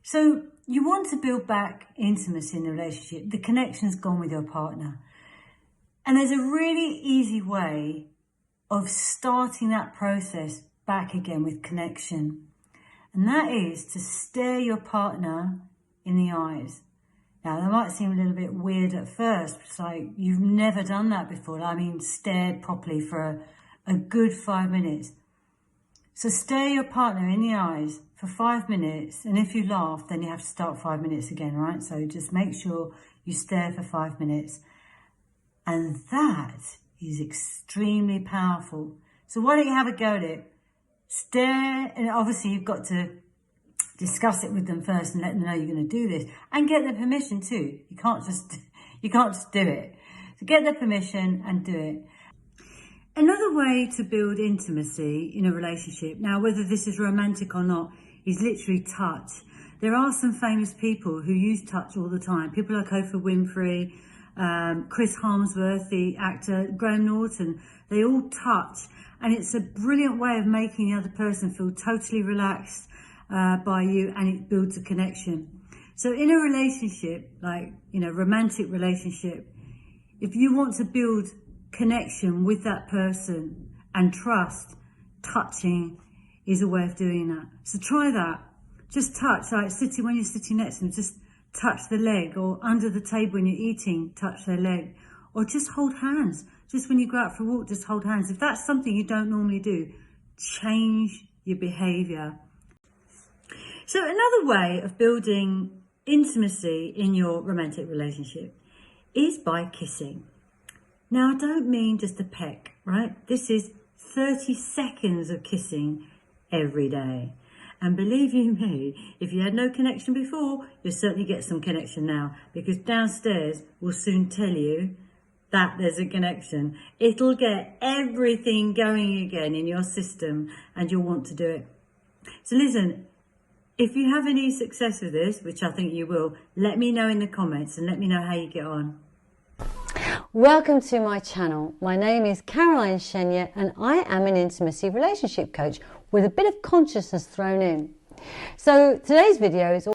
So you want to build back intimacy in the relationship. The connection's gone with your partner. And there's a really easy way of starting that process back again with connection. And that is to stare your partner in the eyes. Now, that might seem a little bit weird at first. It's like you've never done that before. I mean, stared properly for a good 5 minutes. So stare your partner in the eyes for 5 minutes. And if you laugh, then you have to start 5 minutes again, right? So just make sure you stare for 5 minutes. And that is extremely powerful. So why don't you have a go at it? Stare, and obviously you've got to discuss it with them first and let them know you're going to do this, and get their permission too. You can't just do it. So get their permission and do it. Another way to build intimacy in a relationship, now whether this is romantic or not, is literally touch. There are some famous people who use touch all the time. People like Oprah Winfrey, Chris Hemsworth, the actor, Graham Norton. They all touch, and it's a brilliant way of making the other person feel totally relaxed by you, and it builds a connection. So in a relationship, like, romantic relationship, if you want to build connection with that person and trust, touching is a way of doing that. So try that. Just touch, like when you're sitting next to them, just touch the leg, or under the table when you're eating, touch their leg, or just hold hands. Just when you go out for a walk, just hold hands. If that's something you don't normally do, change your behaviour. So another way of building intimacy in your romantic relationship is by kissing. Now, I don't mean just a peck, right? This is 30 seconds of kissing every day. And believe you me, if you had no connection before, you'll certainly get some connection now, because downstairs will soon tell you that there's a connection. It'll get everything going again in your system, and you'll want to do it. So listen, if you have any success with this, which I think you will, let me know in the comments and let me know how you get on. Welcome to my channel. My name is Caroline Shenya, and I am an intimacy relationship coach with a bit of consciousness thrown in. So today's video is